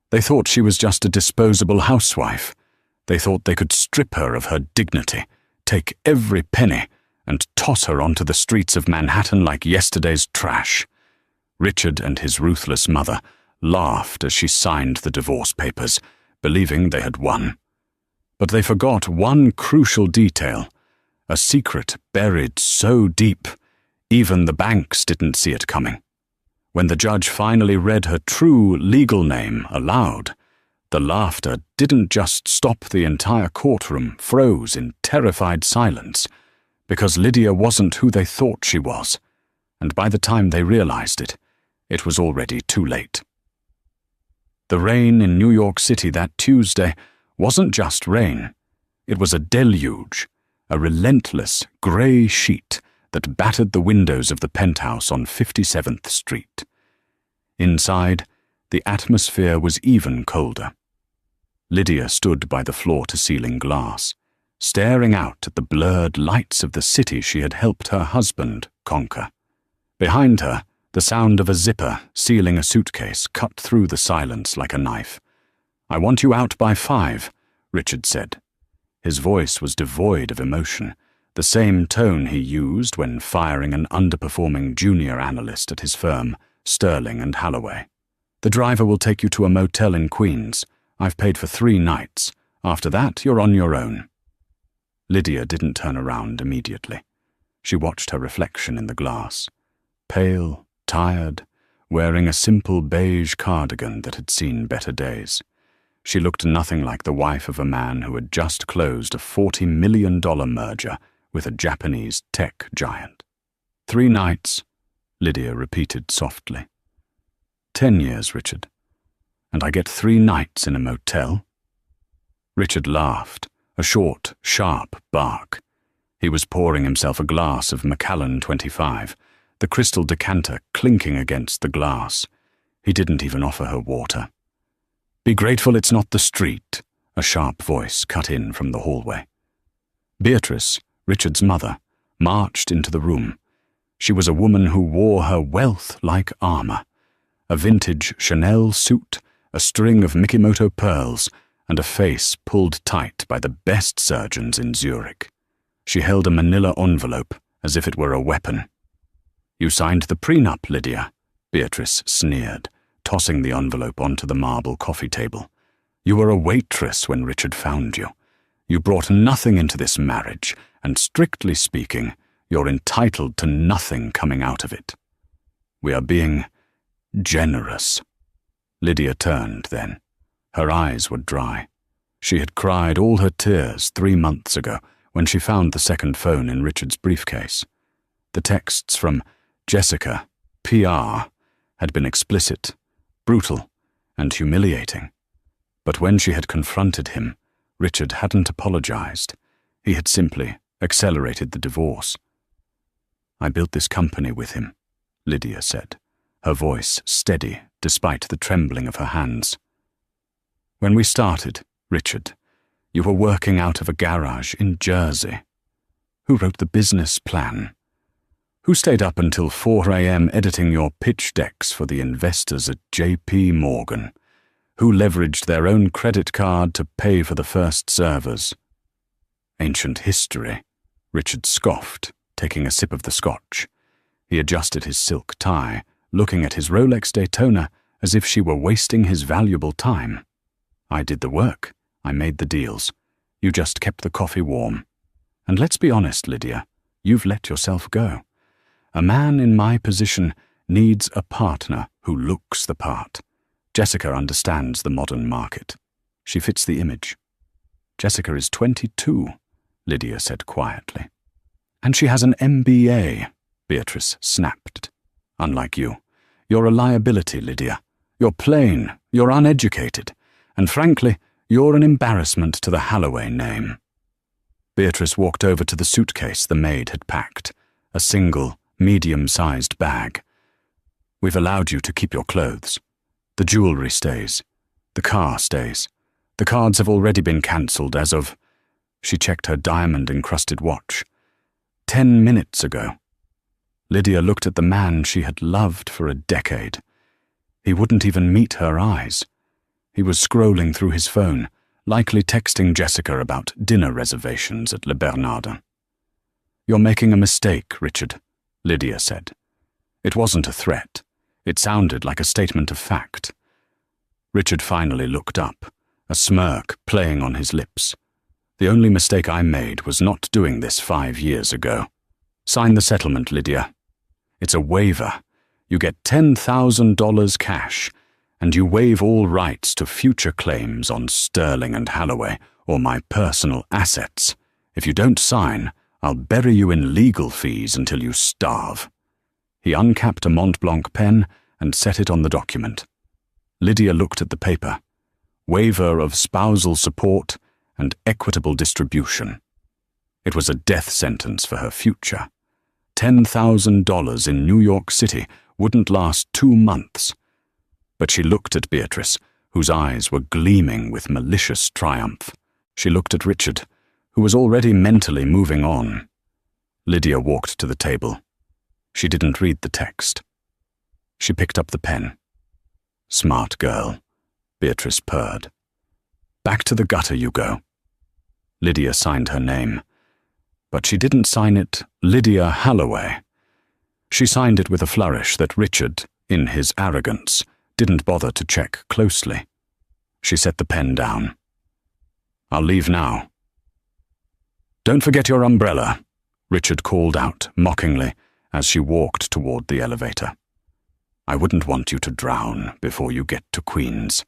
They thought she was just a disposable housewife. They thought they could strip her of her dignity, take every penny, and toss her onto the streets of Manhattan like yesterday's trash. Richard and his ruthless mother laughed as she signed the divorce papers, believing they had won. But they forgot one crucial detail, a secret buried so deep, even the banks didn't see it coming. When the judge finally read her true legal name aloud, the laughter didn't just stop. The entire courtroom froze in terrified silence, because Lydia wasn't who they thought she was, and by the time they realized it, it was already too late. The rain in New York City that Tuesday wasn't just rain. It was a deluge, a relentless gray sheet that battered the windows of the penthouse on 57th Street. Inside, the atmosphere was even colder. Lydia stood by the floor-to-ceiling glass, staring out at the blurred lights of the city she had helped her husband conquer. Behind her, the sound of a zipper sealing a suitcase cut through the silence like a knife. "I want you out by 5, Richard said. His voice was devoid of emotion, the same tone he used when firing an underperforming junior analyst at his firm, Sterling and Halloway. "The driver will take you to a motel in Queens. I've paid for 3 nights. After that, you're on your own." Lydia didn't turn around immediately. She watched her reflection in the glass, pale, tired, wearing a simple beige cardigan that had seen better days. She looked nothing like the wife of a man who had just closed a $40 million merger with a Japanese tech giant. 3 nights, Lydia repeated softly. 10 years, Richard. And I get 3 nights in a motel? Richard laughed, a short, sharp bark. He was pouring himself a glass of Macallan 25, the crystal decanter clinking against the glass. He didn't even offer her water. "Be grateful it's not the street," a sharp voice cut in from the hallway. Beatrice, Richard's mother, marched into the room. She was a woman who wore her wealth like armor, a vintage Chanel suit, a string of Mikimoto pearls, and a face pulled tight by the best surgeons in Zurich. She held a manila envelope as if it were a weapon. "You signed the prenup, Lydia," Beatrice sneered, tossing the envelope onto the marble coffee table. "You were a waitress when Richard found you. You brought nothing into this marriage, and strictly speaking, you're entitled to nothing coming out of it. We are being generous." Lydia turned then. Her eyes were dry. She had cried all her tears 3 months ago when she found the second phone in Richard's briefcase. The texts from Jessica, PR, had been explicit, brutal, and humiliating. But when she had confronted him, Richard hadn't apologized. He had simply accelerated the divorce. "I built this company with him," Lydia said, her voice steady despite the trembling of her hands. "When we started, Richard, you were working out of a garage in Jersey. Who wrote the business plan? Who stayed up until 4 a.m. editing your pitch decks for the investors at J.P. Morgan? Who leveraged their own credit card to pay for the first servers?" "Ancient history," Richard scoffed, taking a sip of the scotch. He adjusted his silk tie, looking at his Rolex Daytona as if she were wasting his valuable time. "I did the work. I made the deals. You just kept the coffee warm. And let's be honest, Lydia, you've let yourself go. A man in my position needs a partner who looks the part. Jessica understands the modern market. She fits the image." "Jessica is 22, Lydia said quietly. "And she has an MBA, Beatrice snapped. "Unlike you. You're a liability, Lydia. You're plain, you're uneducated, and frankly, you're an embarrassment to the Halloway name." Beatrice walked over to the suitcase the maid had packed, a single, medium-sized bag. "We've allowed you to keep your clothes. The jewelry stays. The car stays. The cards have already been cancelled as of—" She checked her diamond-encrusted watch. 10 minutes ago. Lydia looked at the man she had loved for a decade. He wouldn't even meet her eyes. He was scrolling through his phone, likely texting Jessica about dinner reservations at Le Bernardin. "You're making a mistake, Richard," Lydia said. It wasn't a threat. It sounded like a statement of fact. Richard finally looked up, a smirk playing on his lips. "The only mistake I made was not doing this 5 years ago. Sign the settlement, Lydia. It's a waiver. You get $10,000 cash, and you waive all rights to future claims on Sterling and Halloway or my personal assets. If you don't sign, I'll bury you in legal fees until you starve." He uncapped a Mont Blanc pen and set it on the document. Lydia looked at the paper. Waiver of spousal support and equitable distribution. It was a death sentence for her future. $10,000 in New York City wouldn't last 2 months. But she looked at Beatrice, whose eyes were gleaming with malicious triumph. She looked at Richard, who was already mentally moving on. Lydia walked to the table. She didn't read the text. She picked up the pen. "Smart girl," Beatrice purred. "Back to the gutter you go." Lydia signed her name, but she didn't sign it Lydia Halloway. She signed it with a flourish that Richard, in his arrogance, didn't bother to check closely. She set the pen down. "I'll leave now." "Don't forget your umbrella," Richard called out mockingly as she walked toward the elevator. "I wouldn't want you to drown before you get to Queens."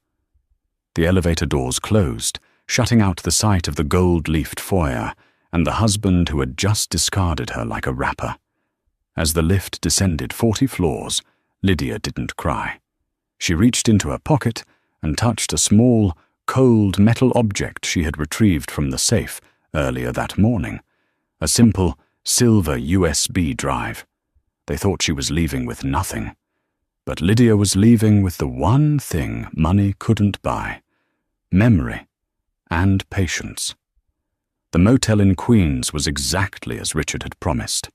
The elevator doors closed, shutting out the sight of the gold-leafed foyer and the husband who had just discarded her like a wrapper. As the lift descended 40 floors, Lydia didn't cry. She reached into her pocket and touched a small, cold metal object she had retrieved from the safe earlier that morning, a simple silver USB drive. They thought she was leaving with nothing, but Lydia was leaving with the one thing money couldn't buy: memory and patience. The motel in Queens was exactly as Richard had promised: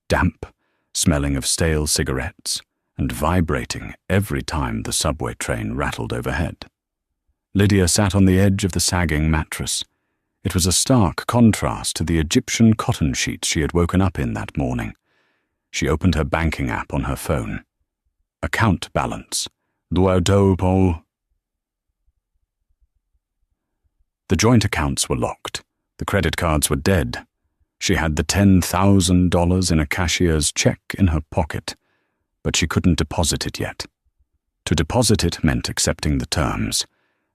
damp, smelling of stale cigarettes, and vibrating every time the subway train rattled overhead. Lydia sat on the edge of the sagging mattress. It was a stark contrast to the Egyptian cotton sheets she had woken up in that morning. She opened her banking app on her phone. Account balance. The joint accounts were locked. The credit cards were dead. She had the $10,000 in a cashier's check in her pocket, but she couldn't deposit it yet. To deposit it meant accepting the terms,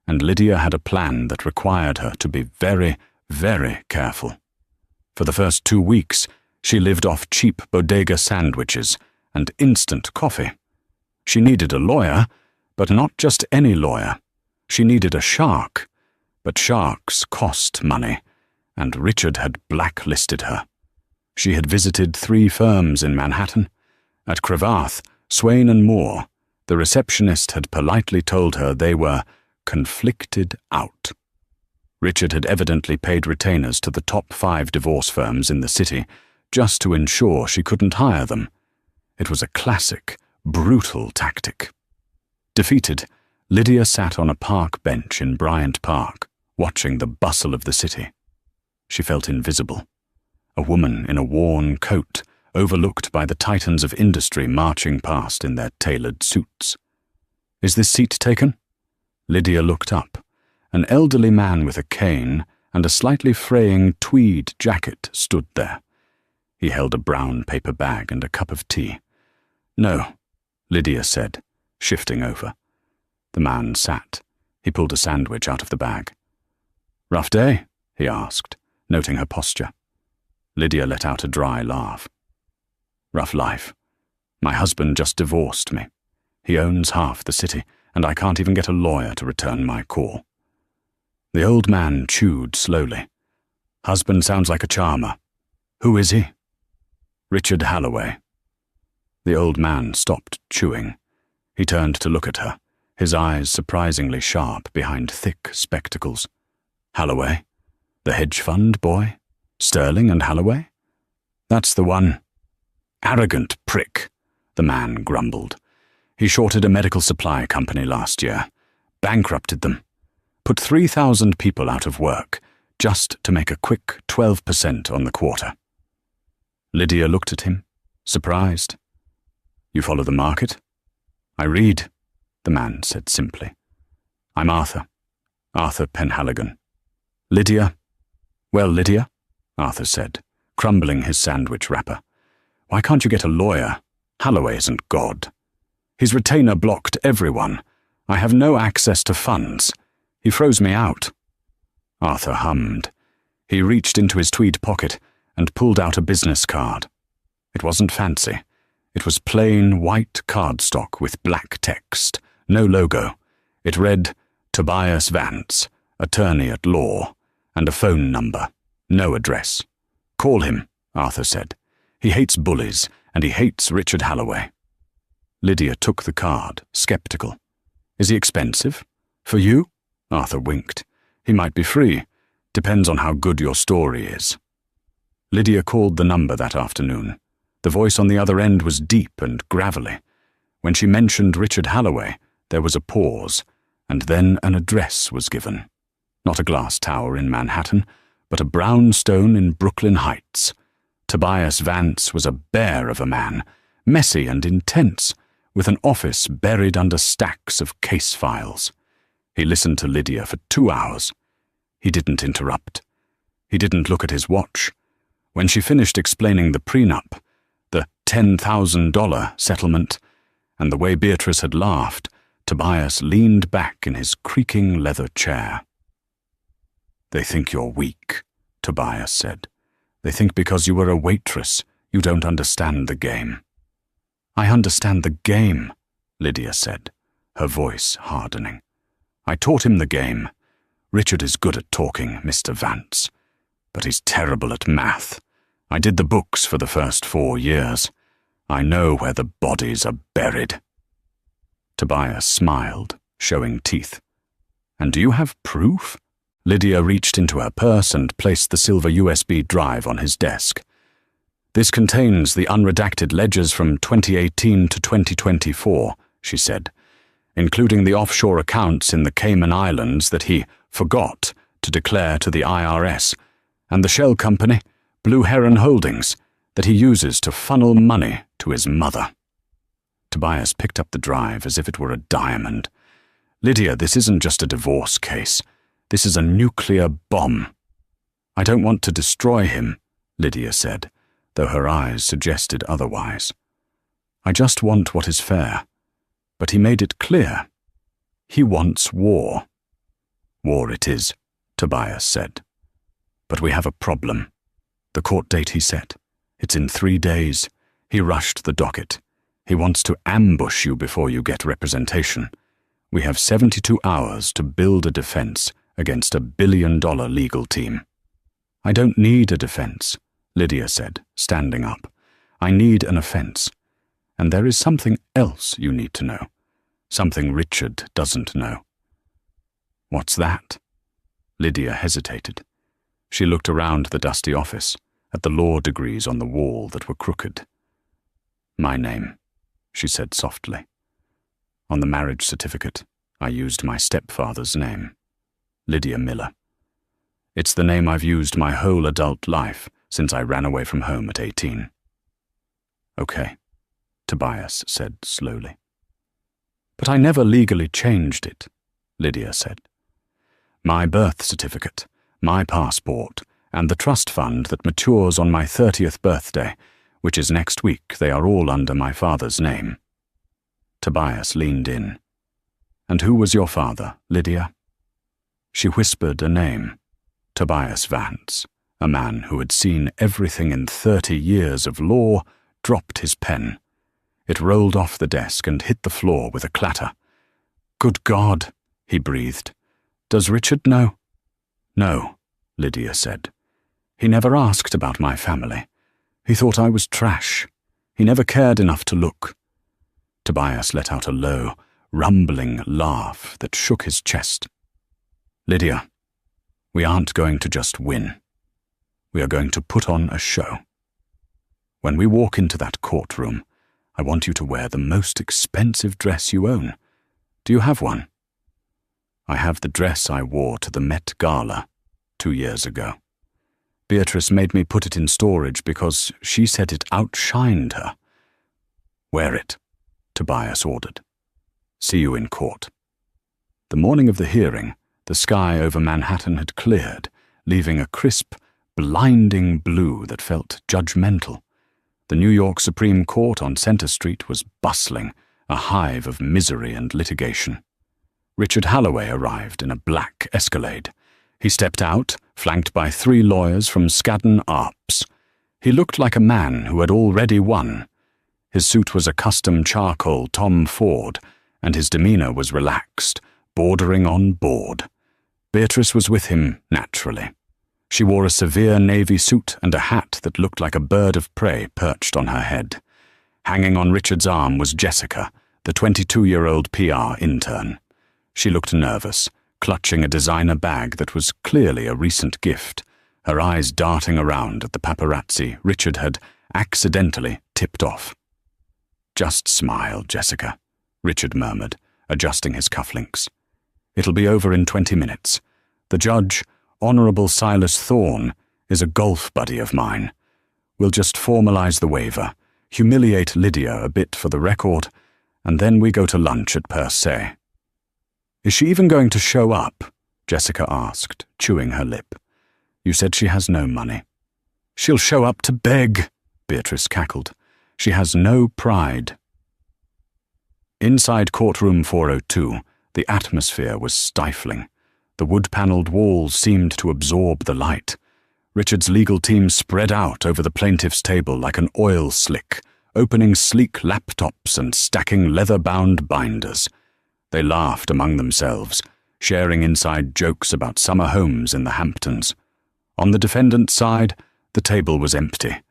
and Lydia had a plan that required her to be very, very careful. For the first 2 weeks, she lived off cheap bodega sandwiches and instant coffee. She needed a lawyer, but not just any lawyer. She needed a shark, but sharks cost money, and Richard had blacklisted her. She had visited 3 firms in Manhattan. At Cravath, Swain and Moore, the receptionist had politely told her they were conflicted out. Richard had evidently paid retainers to the top 5 divorce firms in the city just to ensure she couldn't hire them. It was a classic, brutal tactic. Defeated, Lydia sat on a park bench in Bryant Park, watching the bustle of the city. She felt invisible. A woman in a worn coat, overlooked by the titans of industry marching past in their tailored suits. "Is this seat taken?" Lydia looked up. An elderly man with a cane and a slightly fraying tweed jacket stood there. He held a brown paper bag and a cup of tea. "No," Lydia said, shifting over. The man sat. He pulled a sandwich out of the bag. "Rough day?" he asked, noting her posture. Lydia let out a dry laugh. "Rough life. My husband just divorced me. He owns half the city, and I can't even get a lawyer to return my call." The old man chewed slowly. "Husband sounds like a charmer. Who is he?" "Richard Halloway." The old man stopped chewing. He turned to look at her, his eyes surprisingly sharp behind thick spectacles. "Halloway? The hedge fund boy? Sterling and Halloway?" "That's the one." "Arrogant prick," the man grumbled. "He shorted a medical supply company last year. Bankrupted them. Put 3,000 people out of work, just to make a quick 12% on the quarter. Lydia looked at him, surprised. You follow the market? I read, the man said simply. I'm Arthur Penhaligon. Lydia? Well, Lydia, Arthur said, crumbling his sandwich wrapper. Why can't you get a lawyer? Holloway isn't God. His retainer blocked everyone. I have no access to funds. He froze me out. Arthur hummed. He reached into his tweed pocket and pulled out a business card. It wasn't fancy. It was plain white cardstock with black text, no logo. It read, Tobias Vance, attorney at law, and a phone number, no address. Call him, Arthur said. He hates bullies, and he hates Richard Holloway. Lydia took the card, skeptical. Is he expensive? For you? Arthur winked. He might be free. Depends on how good your story is. Lydia called the number that afternoon. The voice on the other end was deep and gravelly. When she mentioned Richard Holloway, there was a pause, and then an address was given. Not a glass tower in Manhattan, but a brownstone in Brooklyn Heights. Tobias Vance was a bear of a man, messy and intense, with an office buried under stacks of case files. He listened to Lydia for 2 hours. He didn't interrupt. He didn't look at his watch. When she finished explaining the prenup, the $10,000 settlement, and the way Beatrice had laughed, Tobias leaned back in his creaking leather chair. They think you're weak, Tobias said. They think because you were a waitress, you don't understand the game. I understand the game, Lydia said, her voice hardening. I taught him the game. Richard is good at talking, Mr. Vance, but he's terrible at math. I did the books for the first 4 years. I know where the bodies are buried. Tobias smiled, showing teeth. And do you have proof? Lydia reached into her purse and placed the silver USB drive on his desk. This contains the unredacted ledgers from 2018 to 2024, she said, including the offshore accounts in the Cayman Islands that he forgot to declare to the IRS, and the shell company, Blue Heron Holdings, that he uses to funnel money to his mother. Tobias picked up the drive as if it were a diamond. Lydia, this isn't just a divorce case. This is a nuclear bomb. I don't want to destroy him, Lydia said, though her eyes suggested otherwise. I just want what is fair. But he made it clear. He wants war. War it is, Tobias said. But we have a problem. The court date he set. It's in 3 days. He rushed the docket. He wants to ambush you before you get representation. We have 72 hours to build a defense against $1 billion legal team. I don't need a defense, Lydia said, standing up. I need an offense. And there is something else you need to know. Something Richard doesn't know. What's that? Lydia hesitated. She looked around the dusty office, at the law degrees on the wall that were crooked. My name, she said softly. On the marriage certificate, I used my stepfather's name, Lydia Miller. It's the name I've used my whole adult life since I ran away from home at 18. Okay, Tobias said slowly. But I never legally changed it, Lydia said. My birth certificate, my passport, and the trust fund that matures on my 30th birthday, which is next week, they are all under my father's name. Tobias leaned in. And who was your father, Lydia? She whispered a name, Tobias Vance, a man who had seen everything in 30 years of law, dropped his pen. It rolled off the desk and hit the floor with a clatter. Good God, he breathed. Does Richard know? No, Lydia said. He never asked about my family. He thought I was trash. He never cared enough to look. Tobias let out a low, rumbling laugh that shook his chest. Lydia, we aren't going to just win. We are going to put on a show. When we walk into that courtroom, I want you to wear the most expensive dress you own. Do you have one? I have the dress I wore to the Met Gala 2 years ago. Beatrice made me put it in storage because she said it outshined her. Wear it, Tobias ordered. See you in court. The morning of the hearing, the sky over Manhattan had cleared, leaving a crisp, blinding blue that felt judgmental. The New York Supreme Court on Center Street was bustling, a hive of misery and litigation. Richard Holloway arrived in a black Escalade. He stepped out, flanked by 3 lawyers from Skadden Arps. He looked like a man who had already won. His suit was a custom charcoal Tom Ford, and his demeanor was relaxed, bordering on bored. Beatrice was with him naturally. She wore a severe navy suit and a hat that looked like a bird of prey perched on her head. Hanging on Richard's arm was Jessica, the 22-year-old PR intern. She looked nervous, clutching a designer bag that was clearly a recent gift, her eyes darting around at the paparazzi Richard had accidentally tipped off. "Just smile, Jessica," Richard murmured, adjusting his cufflinks. "It'll be over in 20 minutes. The judge, Honorable Silas Thorne, is a golf buddy of mine. We'll just formalize the waiver, humiliate Lydia a bit for the record, and then we go to lunch at Per Se." "Is she even going to show up?" Jessica asked, chewing her lip. "You said she has no money." "She'll show up to beg," Beatrice cackled. "She has no pride." Inside Courtroom 402, the atmosphere was stifling. The wood-paneled walls seemed to absorb the light. Richard's legal team spread out over the plaintiff's table like an oil slick, opening sleek laptops and stacking leather-bound binders. They laughed among themselves, sharing inside jokes about summer homes in the Hamptons. On the defendant's side, the table was empty.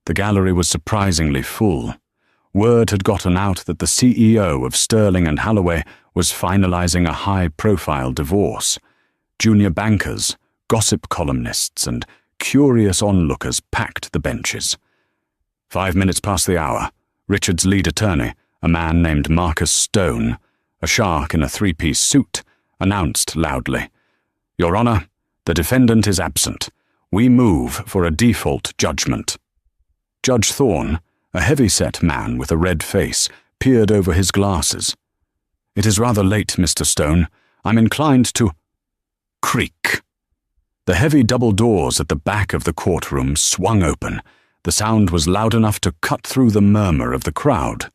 The gallery was surprisingly full. Word had gotten out that the CEO of Sterling and Holloway was finalizing a high-profile divorce. Junior bankers, gossip columnists, and curious onlookers packed the benches. 5 minutes past the hour, Richard's lead attorney, a man named Marcus Stone, a shark in a 3-piece suit, announced loudly, "Your Honor, the defendant is absent. We move for a default judgment." Judge Thorne, a heavy-set man with a red face, peered over his glasses. "It is rather late, Mr. Stone. I'm inclined to—" Creak. The heavy double doors at the back of the courtroom swung open. The sound was loud enough to cut through the murmur of the crowd.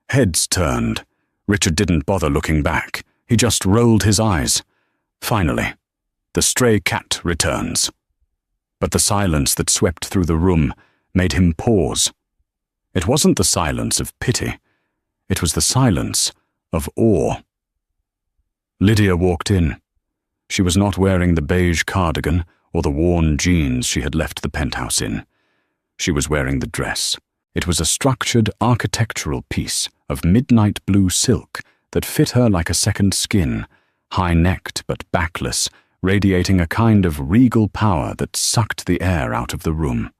Heads turned. Richard didn't bother looking back. He just rolled his eyes. Finally, the stray cat returns. But the silence that swept through the room made him pause. It wasn't the silence of pity. It was the silence of awe. Lydia walked in. She was not wearing the beige cardigan or the worn jeans she had left the penthouse in. She was wearing the dress. It was a structured architectural piece of midnight blue silk that fit her like a second skin, high-necked but backless, radiating a kind of regal power that sucked the air out of the room.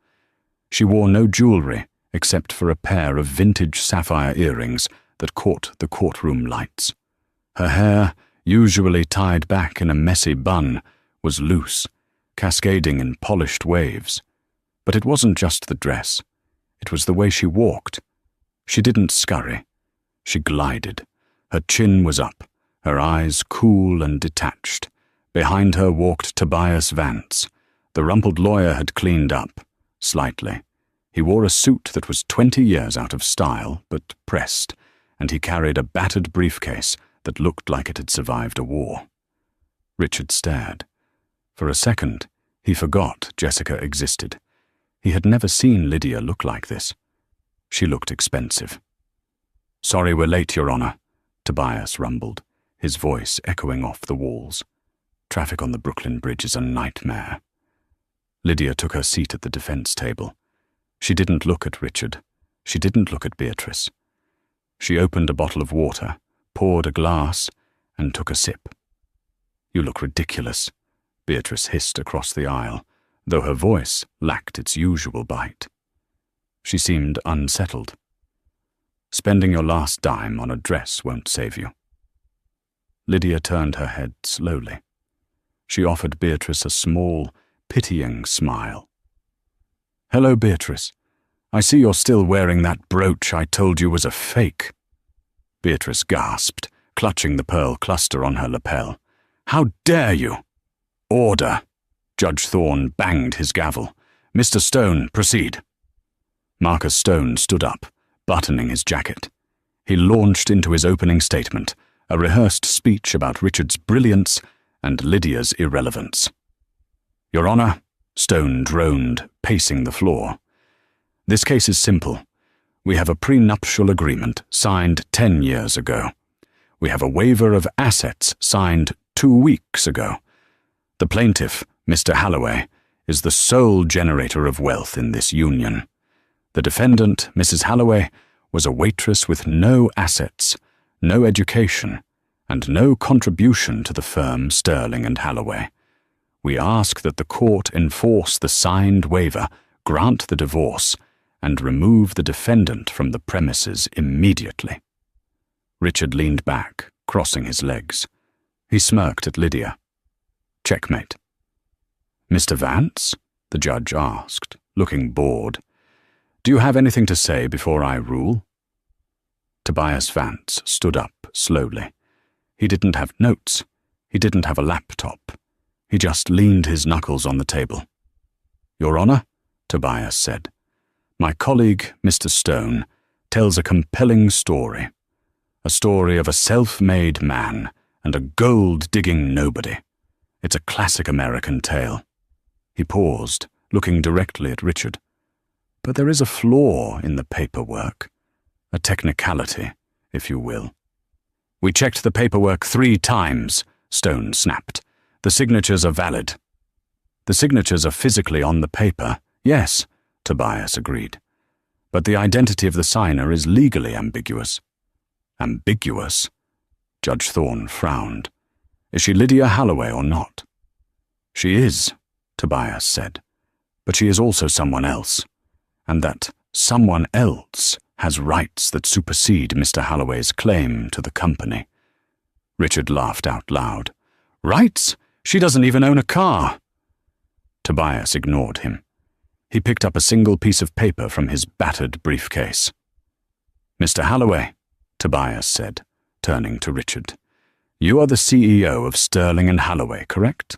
She wore no jewelry except for a pair of vintage sapphire earrings that caught the courtroom lights. Her hair, usually tied back in a messy bun, was loose, cascading in polished waves. But it wasn't just the dress. It was the way she walked. She didn't scurry. She glided. Her chin was up, her eyes cool and detached. Behind her walked Tobias Vance. The rumpled lawyer had cleaned up, slightly. He wore a suit that was 20 years out of style, but pressed, and he carried a battered briefcase that looked like it had survived a war. Richard stared. For a second, he forgot Jessica existed. He had never seen Lydia look like this. She looked expensive. "Sorry we're late, Your Honor," Tobias rumbled, his voice echoing off the walls. "Traffic on the Brooklyn Bridge is a nightmare." Lydia took her seat at the defense table. She didn't look at Richard. She didn't look at Beatrice. She opened a bottle of water, poured a glass, and took a sip. "You look ridiculous," Beatrice hissed across the aisle, though her voice lacked its usual bite. She seemed unsettled. "Spending your last dime on a dress won't save you." Lydia turned her head slowly. She offered Beatrice a small, pitying smile. "Hello, Beatrice. I see you're still wearing that brooch I told you was a fake." Beatrice gasped, clutching the pearl cluster on her lapel. "How dare you!" "Order!" Judge Thorne banged his gavel. "Mr. Stone, proceed." Marcus Stone stood up, buttoning his jacket. He launched into his opening statement, a rehearsed speech about Richard's brilliance and Lydia's irrelevance. "Your Honor," Stone droned, pacing the floor. "This case is simple. We have a prenuptial agreement signed 10 years ago. We have a waiver of assets signed 2 weeks ago. The plaintiff, Mr. Halloway, is the sole generator of wealth in this union. The defendant, Mrs. Halloway, was a waitress with no assets, no education, and no contribution to the firm Sterling and Halloway. We ask that the court enforce the signed waiver, grant the divorce, and remove the defendant from the premises immediately." Richard leaned back, crossing his legs. He smirked at Lydia. "Checkmate." "Mr. Vance?" the judge asked, looking bored. "Do you have anything to say before I rule?" Tobias Vance stood up slowly. He didn't have notes. He didn't have a laptop. He just leaned his knuckles on the table. "Your Honor," Tobias said, "my colleague, Mr. Stone, tells a compelling story. A story of a self-made man and a gold-digging nobody. It's a classic American tale." He paused, looking directly at Richard. "But there is a flaw in the paperwork. A technicality, if you will." "We checked the paperwork 3 times, Stone snapped. "The signatures are valid." "The signatures are physically on the paper, yes," Tobias agreed. "But the identity of the signer is legally ambiguous." "Ambiguous?" Judge Thorne frowned. "Is she Lydia Halloway or not?" "She is," Tobias said. "But she is also someone else. And that someone else has rights that supersede Mr. Halloway's claim to the company." Richard laughed out loud. "Rights? She doesn't even own a car." Tobias ignored him. He picked up a single piece of paper from his battered briefcase. "Mr. Halloway," Tobias said, turning to Richard, "you are the CEO of Sterling and Halloway, correct?"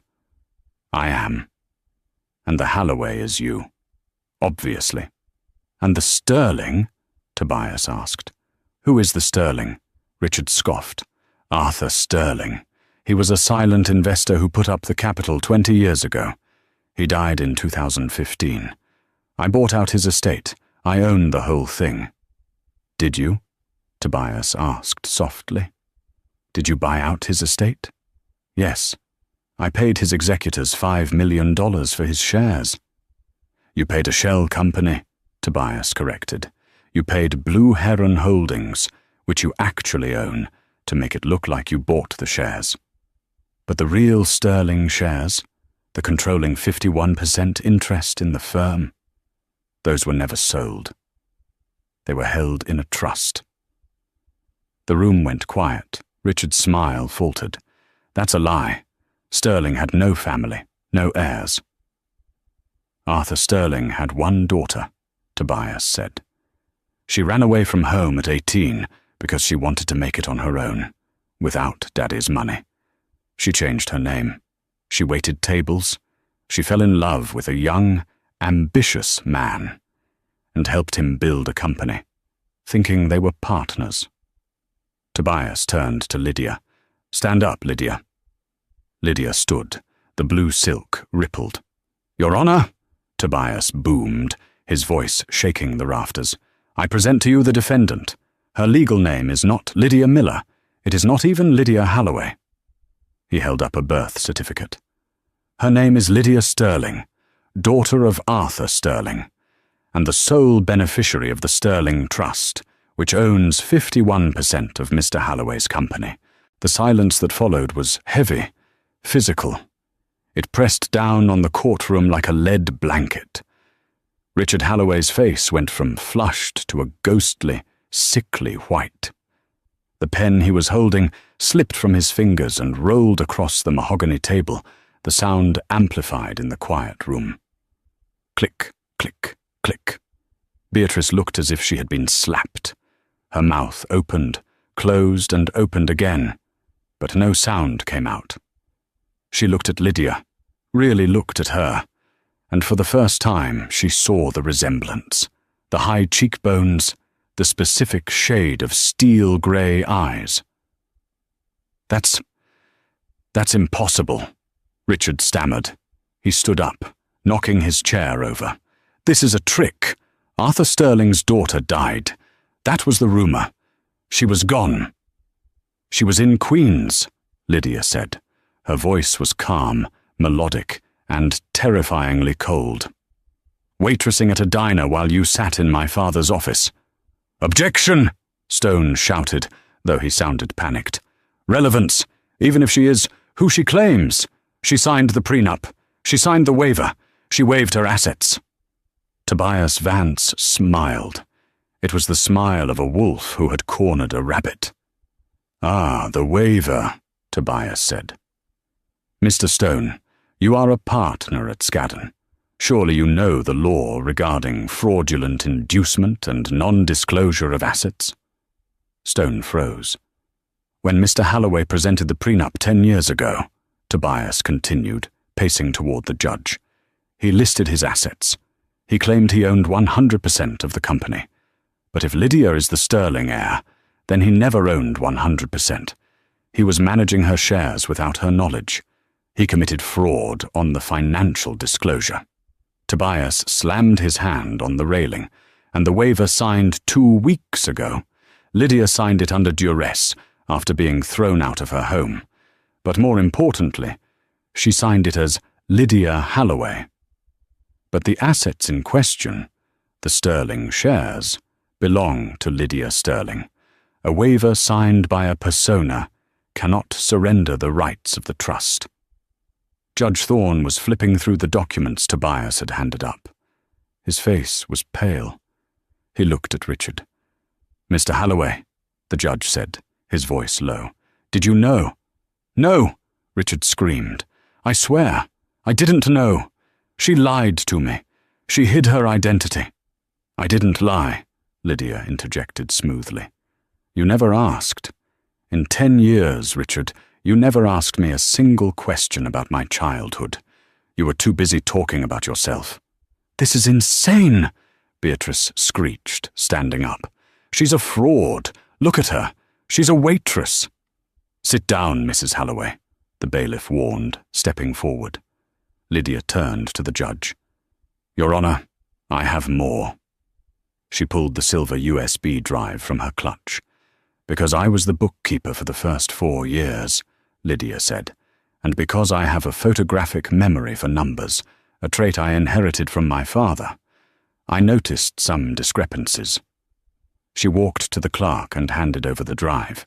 "I am." "And the Halloway is you." "Obviously." "And the Sterling?" Tobias asked. "Who is the Sterling?" Richard scoffed. "Arthur Sterling. He was a silent investor who put up the capital 20 years ago. He died in 2015. I bought out his estate. I owned the whole thing." "Did you?" Tobias asked softly. "Did you buy out his estate?" "Yes. I paid his executors $5 million for his shares." "You paid a shell company," Tobias corrected. "You paid Blue Heron Holdings, which you actually own, to make it look like you bought the shares. But the real Sterling shares, the controlling 51% interest in the firm, those were never sold. They were held in a trust." The room went quiet. Richard's smile faltered. "That's a lie. Sterling had no family, no heirs." "Arthur Sterling had one daughter," Tobias said. "She ran away from home at 18 because she wanted to make it on her own, without Daddy's money. She changed her name. She waited tables. She fell in love with a young, ambitious man and helped him build a company, thinking they were partners." Tobias turned to Lydia. "Stand up, Lydia." Lydia stood. The blue silk rippled. "Your Honor," Tobias boomed, his voice shaking the rafters, "I present to you the defendant. Her legal name is not Lydia Miller. It is not even Lydia Halloway." He held up a birth certificate. "Her name is Lydia Sterling, daughter of Arthur Sterling, and the sole beneficiary of the Sterling Trust, which owns 51% of Mr. Halloway's company." The silence that followed was heavy, physical. It pressed down on the courtroom like a lead blanket. Richard Halloway's face went from flushed to a ghostly, sickly white. The pen he was holding slipped from his fingers and rolled across the mahogany table, the sound amplified in the quiet room. Click, click, click. Beatrice looked as if she had been slapped. Her mouth opened, closed and opened again, but no sound came out. She looked at Lydia, really looked at her, and for the first time she saw the resemblance, the high cheekbones, the specific shade of steel-grey eyes. That's impossible, Richard stammered. He stood up, knocking his chair over. This is a trick. Arthur Sterling's daughter died. That was the rumour. She was gone. She was in Queens, Lydia said. Her voice was calm, melodic, and terrifyingly cold. Waitressing at a diner while you sat in my father's office. Objection! Stone shouted, though he sounded panicked. Relevance, even if she is who she claims. She signed the prenup. She signed the waiver. She waived her assets. Tobias Vance smiled. It was the smile of a wolf who had cornered a rabbit. Ah, the waiver, Tobias said. Mr. Stone, you are a partner at Skadden. Surely you know the law regarding fraudulent inducement and non-disclosure of assets? Stone froze. When Mr. Halloway presented the prenup 10 years ago, Tobias continued, pacing toward the judge, he listed his assets. He claimed he owned 100% of the company. But if Lydia is the Sterling heir, then he never owned 100%. He was managing her shares without her knowledge. He committed fraud on the financial disclosure. Tobias slammed his hand on the railing, and the waiver signed 2 weeks ago. Lydia signed it under duress after being thrown out of her home. But more importantly, she signed it as Lydia Halloway. But the assets in question, the Sterling shares, belong to Lydia Sterling. A waiver signed by a persona cannot surrender the rights of the trust. Judge Thorne was flipping through the documents Tobias had handed up. His face was pale. He looked at Richard. Mr. Halloway, the judge said, his voice low. Did you know? No, Richard screamed. I swear, I didn't know. She lied to me. She hid her identity. I didn't lie, Lydia interjected smoothly. You never asked. In 10 years, Richard, you never asked me a single question about my childhood. You were too busy talking about yourself. This is insane, Beatrice screeched, standing up. She's a fraud. Look at her. She's a waitress. Sit down, Mrs. Halloway, the bailiff warned, stepping forward. Lydia turned to the judge. Your Honor, I have more. She pulled the silver USB drive from her clutch. Because I was the bookkeeper for the first 4 years, Lydia said, and because I have a photographic memory for numbers, a trait I inherited from my father, I noticed some discrepancies. She walked to the clerk and handed over the drive.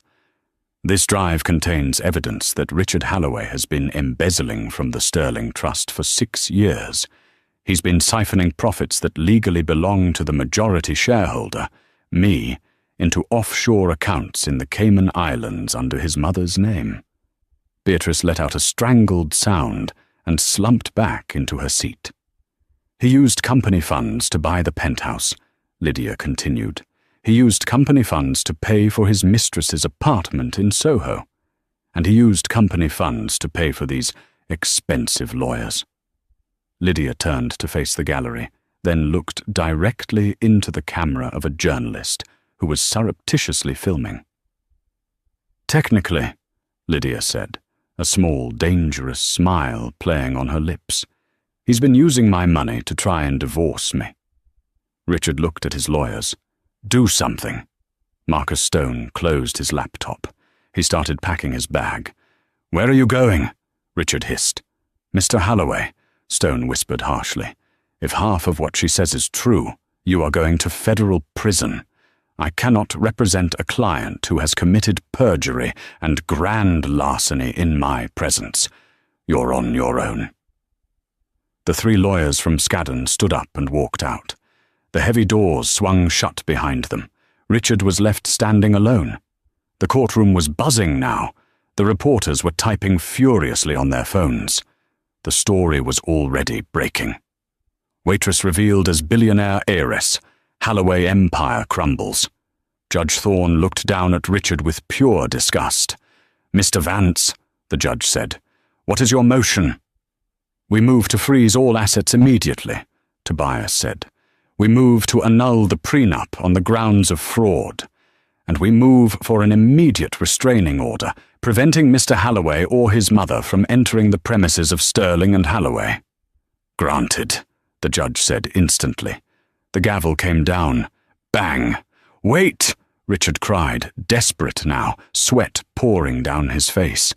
This drive contains evidence that Richard Halloway has been embezzling from the Sterling Trust for 6 years. He's been siphoning profits that legally belong to the majority shareholder, me, into offshore accounts in the Cayman Islands under his mother's name. Beatrice let out a strangled sound and slumped back into her seat. He used company funds to buy the penthouse, Lydia continued. He used company funds to pay for his mistress's apartment in Soho. And he used company funds to pay for these expensive lawyers. Lydia turned to face the gallery, then looked directly into the camera of a journalist who was surreptitiously filming. Technically, Lydia said, a small, dangerous smile playing on her lips, he's been using my money to try and divorce me. Richard looked at his lawyers. Do something. Marcus Stone closed his laptop. He started packing his bag. Where are you going? Richard hissed. Mr. Halloway, Stone whispered harshly. If half of what she says is true, you are going to federal prison. I cannot represent a client who has committed perjury and grand larceny in my presence. You're on your own. The 3 lawyers from Skadden stood up and walked out. The heavy doors swung shut behind them. Richard was left standing alone. The courtroom was buzzing now. The reporters were typing furiously on their phones. The story was already breaking. Waitress revealed as billionaire heiress. Halloway empire crumbles. Judge Thorne looked down at Richard with pure disgust. "Mr. Vance," the judge said, "what is your motion?" "We move to freeze all assets immediately," Tobias said. "We move to annul the prenup on the grounds of fraud. And we move for an immediate restraining order, preventing Mr. Halloway or his mother from entering the premises of Sterling and Halloway." "Granted," the judge said instantly. The gavel came down. Bang! "Wait!" Richard cried, desperate now, sweat pouring down his face.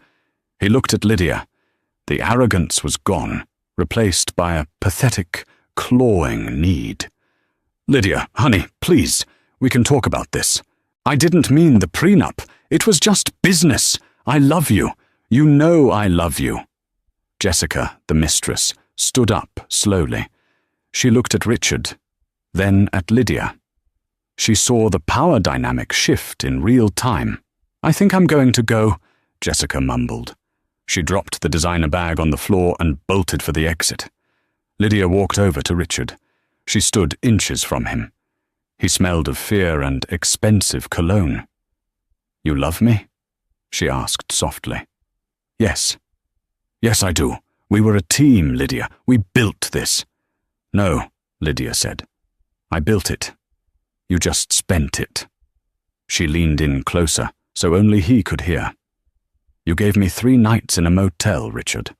He looked at Lydia. The arrogance was gone, replaced by a pathetic, clawing need. "Lydia, honey, please, we can talk about this. I didn't mean the prenup. It was just business. I love you. You know I love you." Jessica, the mistress, stood up slowly. She looked at Richard, then at Lydia. She saw the power dynamic shift in real time. "I think I'm going to go," Jessica mumbled. She dropped the designer bag on the floor and bolted for the exit. Lydia walked over to Richard. She stood inches from him. He smelled of fear and expensive cologne. "You love me?" she asked softly. "Yes. Yes, I do. We were a team, Lydia. We built this." "No," Lydia said. "I built it. You just spent it." She leaned in closer, so only he could hear. "You gave me 3 nights in a motel, Richard.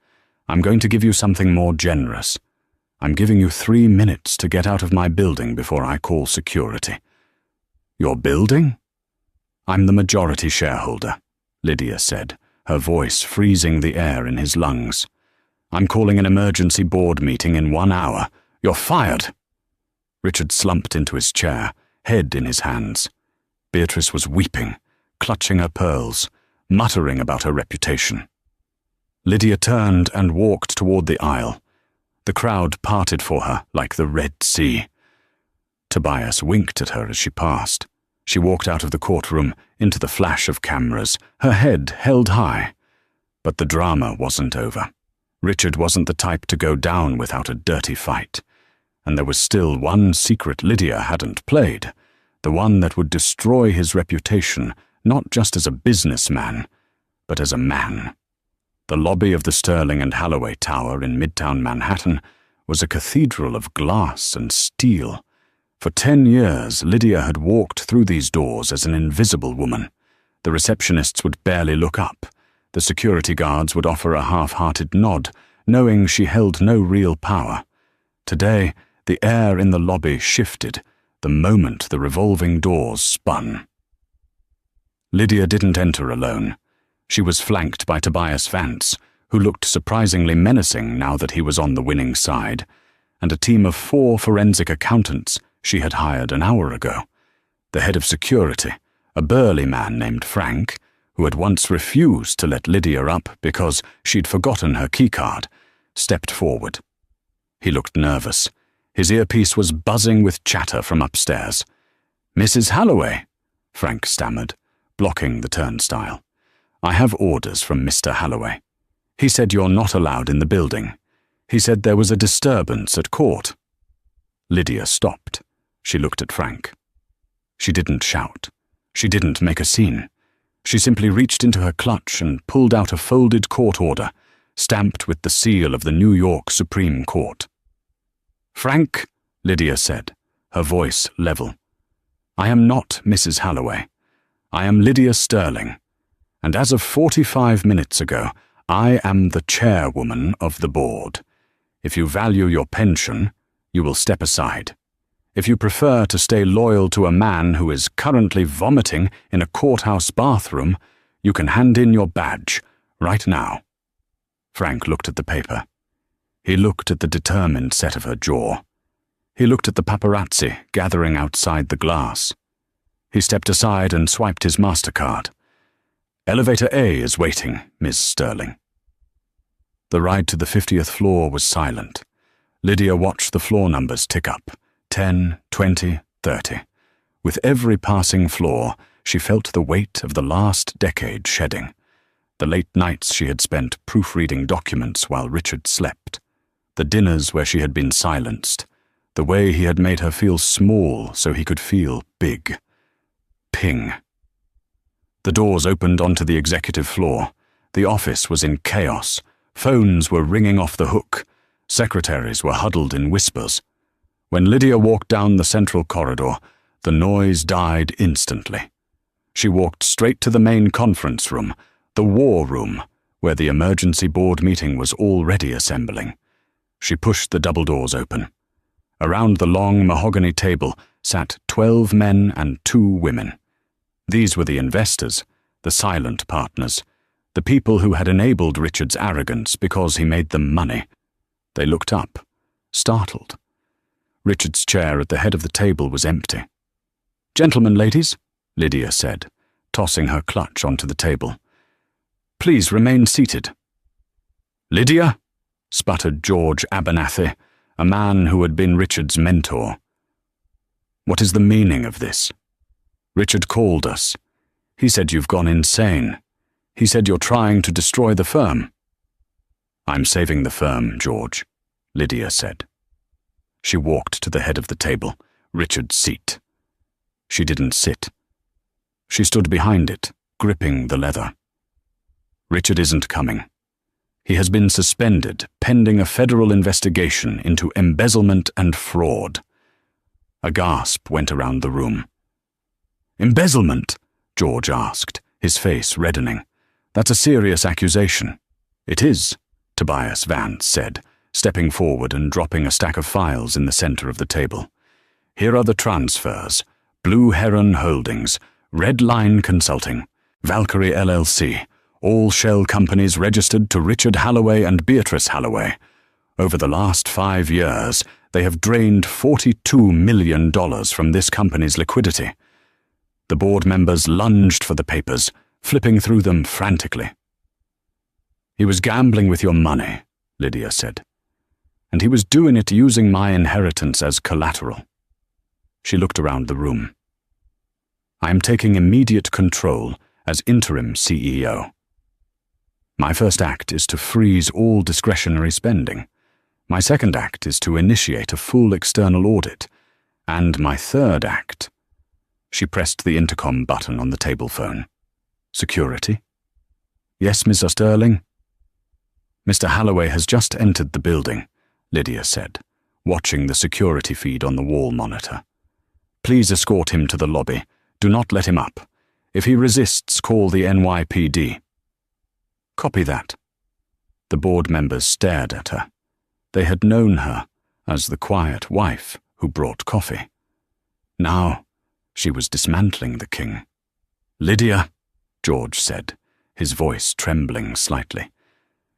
I'm going to give you something more generous. I'm giving you 3 minutes to get out of my building before I call security." "Your building?" "I'm the majority shareholder," Lydia said, her voice freezing the air in his lungs. "I'm calling an emergency board meeting in 1 hour. You're fired." Richard slumped into his chair, head in his hands. Beatrice was weeping, clutching her pearls, muttering about her reputation. Lydia turned and walked toward the aisle. The crowd parted for her like the Red Sea. Tobias winked at her as she passed. She walked out of the courtroom into the flash of cameras, her head held high. But the drama wasn't over. Richard wasn't the type to go down without a dirty fight. And there was still one secret Lydia hadn't played, the one that would destroy his reputation not just as a businessman, but as a man. The lobby of the Sterling and Halloway Tower in Midtown Manhattan was a cathedral of glass and steel. For 10 years, Lydia had walked through these doors as an invisible woman. The receptionists would barely look up. The security guards would offer a half-hearted nod, knowing she held no real power. Today, the air in the lobby shifted the moment the revolving doors spun. Lydia didn't enter alone. She was flanked by Tobias Vance, who looked surprisingly menacing now that he was on the winning side, and a team of 4 forensic accountants she had hired an hour ago. The head of security, a burly man named Frank, who had once refused to let Lydia up because she'd forgotten her keycard, stepped forward. He looked nervous. His earpiece was buzzing with chatter from upstairs. "Mrs. Halloway," Frank stammered, blocking the turnstile. "I have orders from Mr. Halloway. He said you're not allowed in the building. He said there was a disturbance at court." Lydia stopped. She looked at Frank. She didn't shout. She didn't make a scene. She simply reached into her clutch and pulled out a folded court order, stamped with the seal of the New York Supreme Court. "Frank," Lydia said, her voice level, "I am not Mrs. Halloway. I am Lydia Sterling. And as of 45 minutes ago, I am the chairwoman of the board. If you value your pension, you will step aside. If you prefer to stay loyal to a man who is currently vomiting in a courthouse bathroom, you can hand in your badge right now." Frank looked at the paper. He looked at the determined set of her jaw. He looked at the paparazzi gathering outside the glass. He stepped aside and swiped his MasterCard. "Elevator A is waiting, Miss Sterling." The ride to the 50th floor was silent. Lydia watched the floor numbers tick up, 10, 20, 30. With every passing floor, She felt the weight of the last decade shedding, the late nights she had spent proofreading documents while Richard slept, the dinners where she had been silenced, the way he had made her feel small so he could feel big. Ping. The doors opened onto the executive floor. The office was in chaos. Phones were ringing off the hook. Secretaries were huddled in whispers. When Lydia walked down the central corridor, the noise died instantly. She walked straight to the main conference room, the war room, where the emergency board meeting was already assembling. She pushed the double doors open. Around the long mahogany table sat 12 men and 2 women. These were the investors, the silent partners, the people who had enabled Richard's arrogance because he made them money. They looked up, startled. Richard's chair at the head of the table was empty. "Gentlemen, ladies," Lydia said, tossing her clutch onto the table. "Please remain seated." "Lydia?" sputtered George Abernathy, a man who had been Richard's mentor. "What is the meaning of this? Richard called us. He said you've gone insane. He said you're trying to destroy the firm." "I'm saving the firm, George," Lydia said. She walked to the head of the table, Richard's seat. She didn't sit. She stood behind it, gripping the leather. "Richard isn't coming. He has been suspended pending a federal investigation into embezzlement and fraud." A gasp went around the room. "Embezzlement?" George asked, his face reddening. "That's a serious accusation." "It is," Tobias Vance said, stepping forward and dropping a stack of files in the center of the table. "Here are the transfers: Blue Heron Holdings, Red Line Consulting, Valkyrie LLC, all shell companies registered to Richard Halloway and Beatrice Halloway. Over the last 5 years, they have drained $42 million from this company's liquidity." The board members lunged for the papers, flipping through them frantically. "He was gambling with your money," Lydia said. "And he was doing it using my inheritance as collateral." She looked around the room. "I am taking immediate control as interim CEO. My first act is to freeze all discretionary spending. My second act is to initiate a full external audit. And my third act..." She pressed the intercom button on the table phone. "Security?" "Yes, Mr. Sterling?" "Mr. Halloway has just entered the building," Lydia said, watching the security feed on the wall monitor. "Please escort him to the lobby. Do not let him up. If he resists, call the NYPD." "Copy that." The board members stared at her. They had known her as the quiet wife who brought coffee. Now, she was dismantling the king. "Lydia," George said, his voice trembling slightly.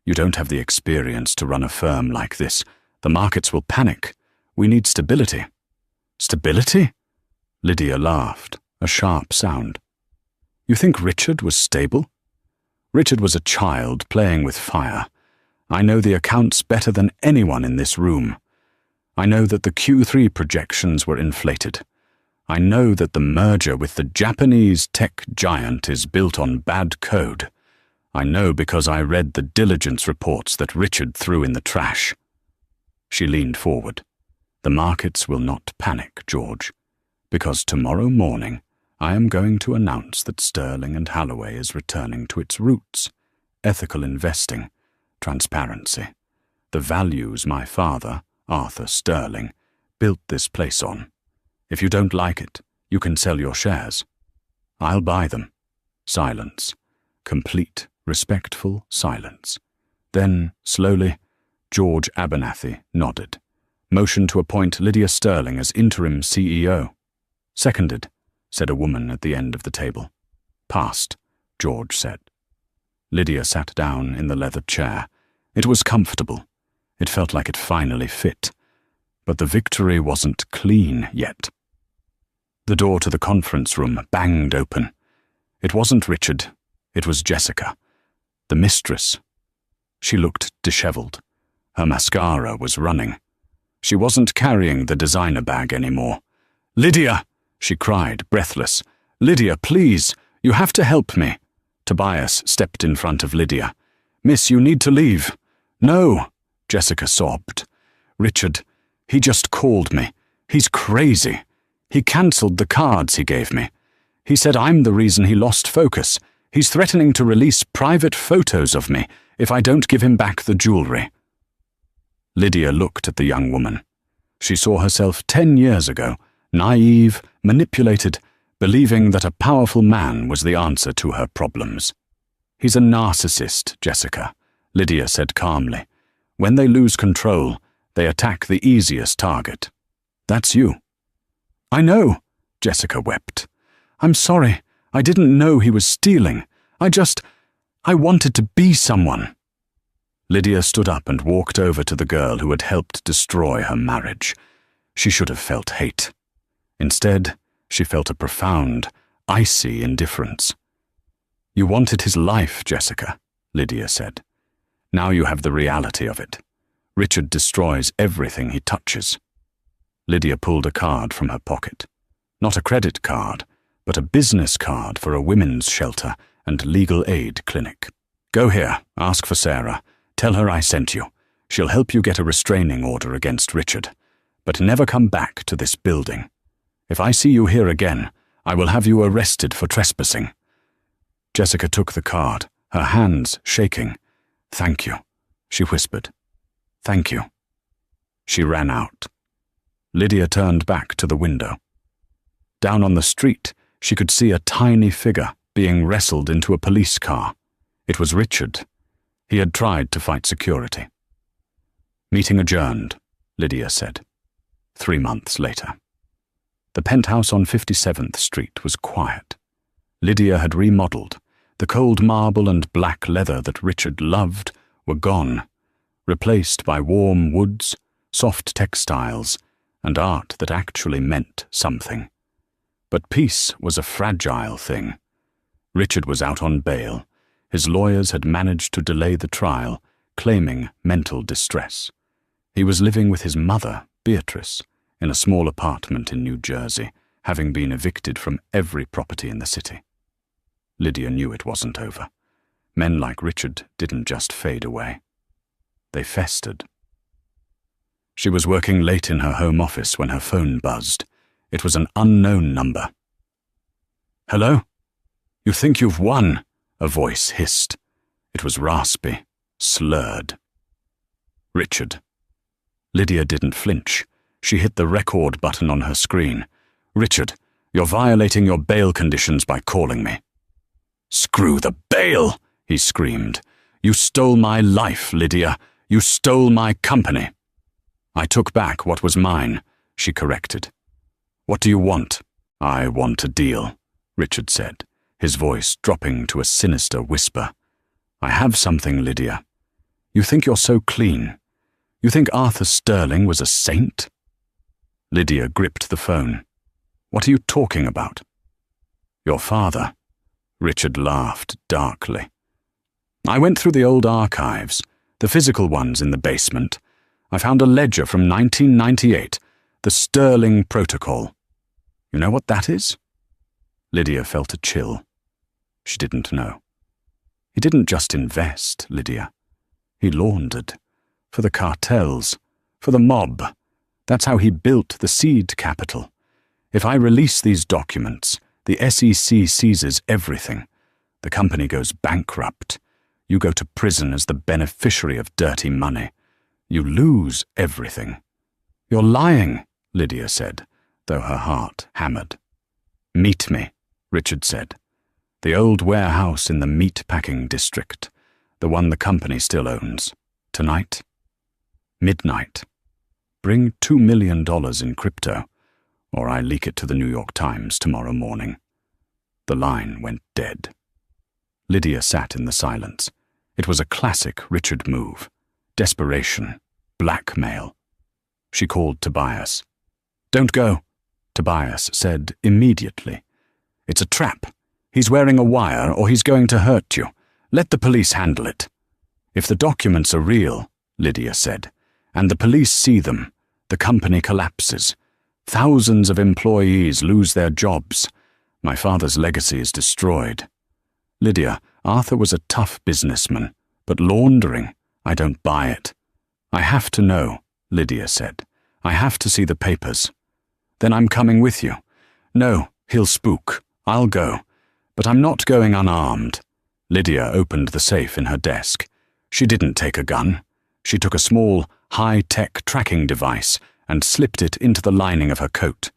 "You don't have the experience to run a firm like this. The markets will panic. We need stability." "Stability?" Lydia laughed, a sharp sound. "You think Richard was stable?" "Richard was a child playing with fire. I know the accounts better than anyone in this room. I know that the Q3 projections were inflated. I know that the merger with the Japanese tech giant is built on bad code. I know because I read the diligence reports that Richard threw in the trash." She leaned forward. "The markets will not panic, George, because tomorrow morning I am going to announce that Sterling and Halloway is returning to its roots: ethical investing, transparency, the values my father, Arthur Sterling, built this place on. If you don't like it, you can sell your shares. I'll buy them." Silence. Complete, respectful silence. Then, slowly, George Abernathy nodded. "Motion to appoint Lydia Sterling as interim CEO." "Seconded," said a woman at the end of the table. "Passed," George said. Lydia sat down in the leather chair. It was comfortable. It felt like it finally fit. But the victory wasn't clean yet. The door to the conference room banged open. It wasn't Richard. It was Jessica, the mistress. She looked disheveled. Her mascara was running. She wasn't carrying the designer bag anymore. "Lydia!" she cried, breathless. Lydia, please, you have to help me. Tobias stepped in front of Lydia. Miss, you need to leave. No, Jessica sobbed. Richard, he just called me. He's crazy. He cancelled the cards he gave me. He said I'm the reason he lost focus. He's threatening to release private photos of me if I don't give him back the jewelry. Lydia looked at the young woman. She saw herself 10 years ago, naive, manipulated, believing that a powerful man was the answer to her problems. He's a narcissist, Jessica, Lydia said calmly. When they lose control, they attack the easiest target. That's you. I know, Jessica wept. I'm sorry. I didn't know he was stealing. I wanted to be someone. Lydia stood up and walked over to the girl who had helped destroy her marriage. She should have felt hate. Instead, she felt a profound, icy indifference. You wanted his life, Jessica, Lydia said. Now you have the reality of it. Richard destroys everything he touches. Lydia pulled a card from her pocket. Not a credit card, but a business card for a women's shelter and legal aid clinic. Go here, ask for Sarah. Tell her I sent you. She'll help you get a restraining order against Richard. But never come back to this building. If I see you here again, I will have you arrested for trespassing. Jessica took the card, her hands shaking. Thank you, she whispered. Thank you. She ran out. Lydia turned back to the window. Down on the street, she could see a tiny figure being wrestled into a police car. It was Richard. He had tried to fight security. Meeting adjourned, Lydia said. 3 months later. The penthouse on 57th Street was quiet. Lydia had remodeled. The cold marble and black leather that Richard loved were gone, replaced by warm woods, soft textiles, and art that actually meant something. But peace was a fragile thing. Richard was out on bail. His lawyers had managed to delay the trial, claiming mental distress. He was living with his mother, Beatrice, in a small apartment in New Jersey, having been evicted from every property in the city. Lydia knew it wasn't over. Men like Richard didn't just fade away. They festered. She was working late in her home office when her phone buzzed. It was an unknown number. Hello? You think you've won? A voice hissed. It was raspy, slurred. Richard. Lydia didn't flinch. She hit the record button on her screen. Richard, you're violating your bail conditions by calling me. Screw the bail, he screamed. You stole my life, Lydia. You stole my company. I took back what was mine, she corrected. What do you want? I want a deal, Richard said, his voice dropping to a sinister whisper. I have something, Lydia. You think you're so clean. You think Arthur Sterling was a saint? Lydia gripped the phone. What are you talking about? Your father. Richard laughed darkly. I went through the old archives, the physical ones in the basement. I found a ledger from 1998, the Sterling Protocol. You know what that is? Lydia felt a chill. She didn't know. He didn't just invest, Lydia. He laundered. For the cartels. For the mob. That's how he built the seed capital. If I release these documents, the SEC seizes everything. The company goes bankrupt. You go to prison as the beneficiary of dirty money. You lose everything. You're lying, Lydia said, though her heart hammered. Meet me, Richard said. The old warehouse in the meat-packing district, the one the company still owns. Tonight? Midnight. Bring $2 million in crypto, or I leak it to the New York Times tomorrow morning. The line went dead. Lydia sat in the silence. It was a classic Richard move. Desperation. Blackmail. She called Tobias. Don't go, Tobias said immediately. It's a trap. He's wearing a wire or he's going to hurt you. Let the police handle it. If the documents are real, Lydia said, and the police see them, the company collapses. Thousands of employees lose their jobs. My father's legacy is destroyed. Lydia, Arthur was a tough businessman, but laundering, I don't buy it. I have to know, Lydia said. I have to see the papers. Then I'm coming with you. No, he'll spook. I'll go. But I'm not going unarmed. Lydia opened the safe in her desk. She didn't take a gun. She took a small, high-tech tracking device and slipped it into the lining of her coat.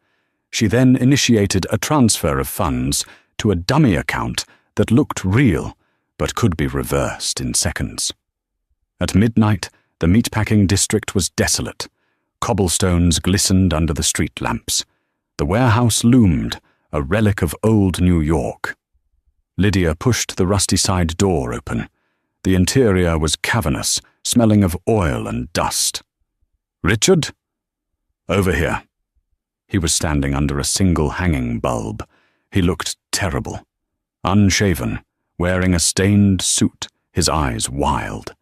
She then initiated a transfer of funds to a dummy account that looked real, but could be reversed in seconds. At midnight, the meatpacking district was desolate. Cobblestones glistened under the street lamps. The warehouse loomed, a relic of old New York. Lydia pushed the rusty side door open. The interior was cavernous, smelling of oil and dust. "Richard?" "Over here." He was standing under a single hanging bulb. He looked terrible. Unshaven, wearing a stained suit, his eyes wild.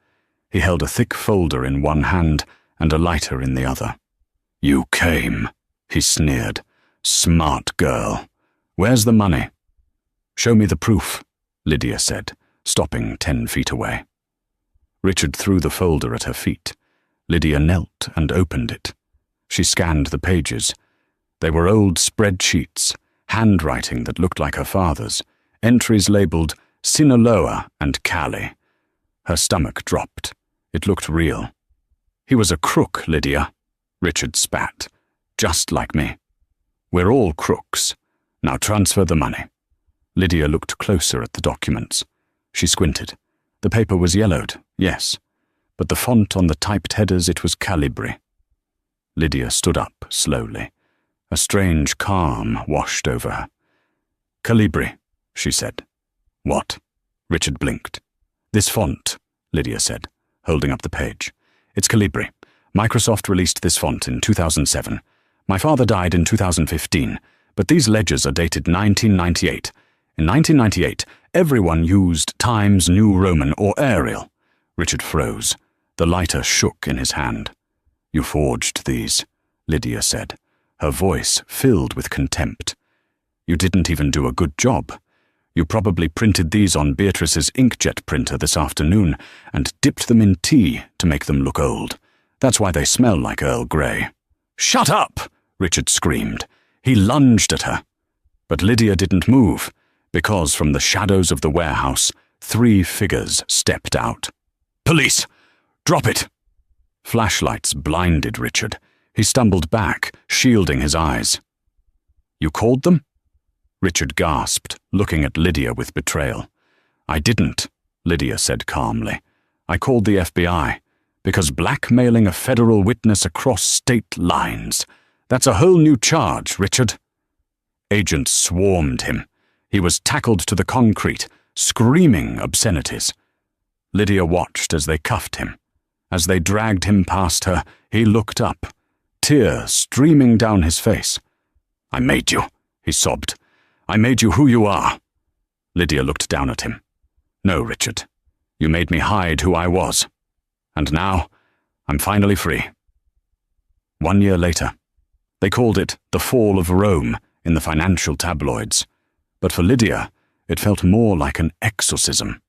He held a thick folder in one hand and a lighter in the other. "You came," he sneered. "Smart girl. Where's the money?" "Show me the proof," Lydia said, stopping 10 feet away. Richard threw the folder at her feet. Lydia knelt and opened it. She scanned the pages. They were old spreadsheets, handwriting that looked like her father's, entries labeled Sinaloa and Cali. Her stomach dropped. It looked real. "He was a crook, Lydia," Richard spat. "Just like me. We're all crooks. Now transfer the money." Lydia looked closer at the documents. She squinted. The paper was yellowed, yes, but the font on the typed headers, it was Calibri. Lydia stood up slowly. A strange calm washed over her. "Calibri," she said. "What?" Richard blinked. "This font," Lydia said, holding up the page. "It's Calibri. Microsoft released this font in 2007. My father died in 2015, but these ledgers are dated 1998. In 1998, everyone used Times New Roman or Arial." Richard froze. The lighter shook in his hand. "You forged these," Lydia said, her voice filled with contempt. "You didn't even do a good job. You probably printed these on Beatrice's inkjet printer this afternoon and dipped them in tea to make them look old. That's why they smell like Earl Grey." "Shut up!" Richard screamed. He lunged at her. But Lydia didn't move, because from the shadows of the warehouse, 3 figures stepped out. "Police! Drop it!" Flashlights blinded Richard. He stumbled back, shielding his eyes. "You called them?" Richard gasped, looking at Lydia with betrayal. "I didn't," Lydia said calmly. "I called the FBI, because blackmailing a federal witness across state lines, that's a whole new charge, Richard." Agents swarmed him. He was tackled to the concrete, screaming obscenities. Lydia watched as they cuffed him. As they dragged him past her, he looked up, tears streaming down his face. "I made you," he sobbed. "I made you who you are." Lydia looked down at him. "No, Richard. You made me hide who I was. And now, I'm finally free." 1 year later, they called it the Fall of Rome in the financial tabloids. But for Lydia, it felt more like an exorcism.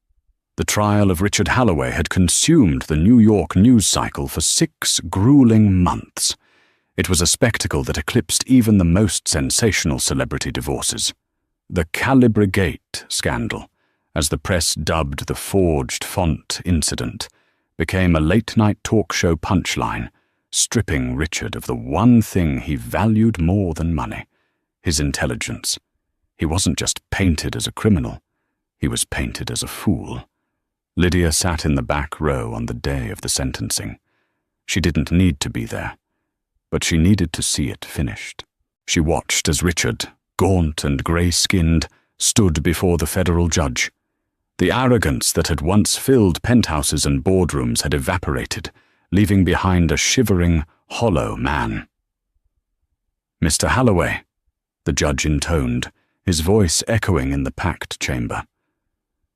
The trial of Richard Halloway had consumed the New York news cycle for 6 grueling months. It was a spectacle that eclipsed even the most sensational celebrity divorces. The Calibri Gate scandal, as the press dubbed the forged font incident, became a late-night talk show punchline, stripping Richard of the one thing he valued more than money, his intelligence. He wasn't just painted as a criminal, he was painted as a fool. Lydia sat in the back row on the day of the sentencing. She didn't need to be there, but she needed to see it finished. She watched as Richard, gaunt and grey-skinned, stood before the federal judge. The arrogance that had once filled penthouses and boardrooms had evaporated, leaving behind a shivering, hollow man. "Mr. Halloway," the judge intoned, his voice echoing in the packed chamber.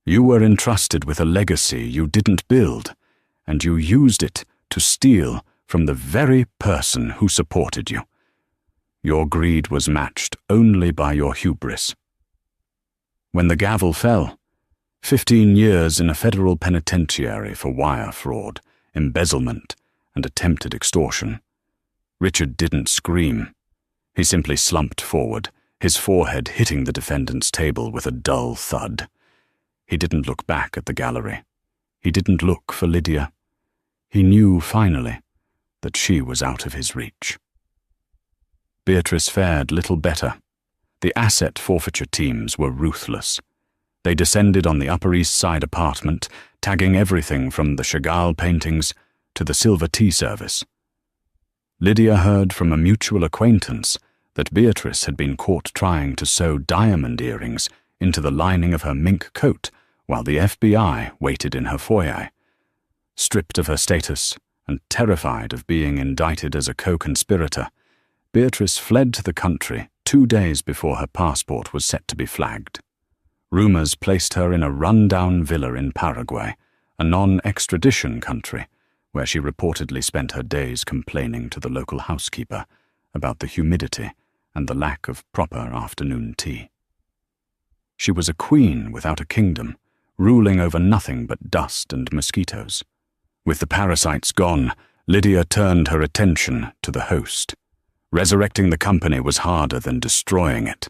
"You were entrusted with a legacy you didn't build, and you used it to steal from the very person who supported you. Your greed was matched only by your hubris. when the gavel fell. 15 years in a federal penitentiary for wire fraud, embezzlement, and attempted extortion. Richard didn't scream. He simply slumped forward, his forehead hitting the defendant's table with a dull thud. He didn't look back at the gallery. He didn't look for Lydia. He knew, finally, that she was out of his reach. Beatrice fared little better. The asset forfeiture teams were ruthless. They descended on the Upper East Side apartment, tagging everything from the Chagall paintings to the silver tea service. Lydia heard from a mutual acquaintance that Beatrice had been caught trying to sew diamond earrings into the lining of her mink coat while the FBI waited in her foyer. Stripped of her status and terrified of being indicted as a co-conspirator, Beatrice fled to the country 2 days before her passport was set to be flagged. Rumors placed her in a run-down villa in Paraguay, a non-extradition country, where she reportedly spent her days complaining to the local housekeeper about the humidity and the lack of proper afternoon tea. She was a queen without a kingdom, ruling over nothing but dust and mosquitoes. With the parasites gone, Lydia turned her attention to the host. Resurrecting the company was harder than destroying it.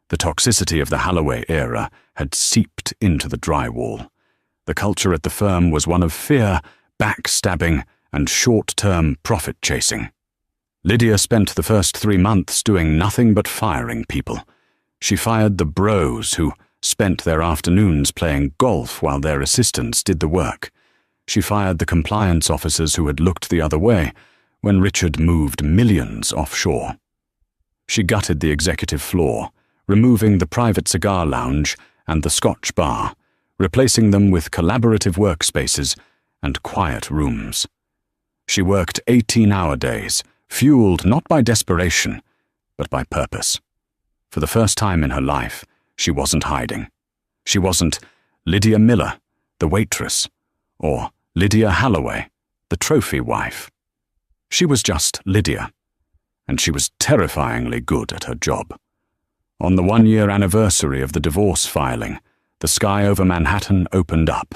The toxicity of the Holloway era had seeped into the drywall. The culture at the firm was one of fear, backstabbing, and short-term profit-chasing. Lydia spent the first 3 months doing nothing but firing people. She fired the bros who spent their afternoons playing golf while their assistants did the work. She fired the compliance officers who had looked the other way when Richard moved millions offshore. She gutted the executive floor, removing the private cigar lounge and the Scotch bar, replacing them with collaborative workspaces and quiet rooms. She worked 18-hour days, fueled not by desperation, but by purpose. For the first time in her life, she wasn't hiding. She wasn't Lydia Miller, the waitress, or Lydia Holloway, the trophy wife. She was just Lydia, and she was terrifyingly good at her job. On the 1-year anniversary of the divorce filing, the sky over Manhattan opened up.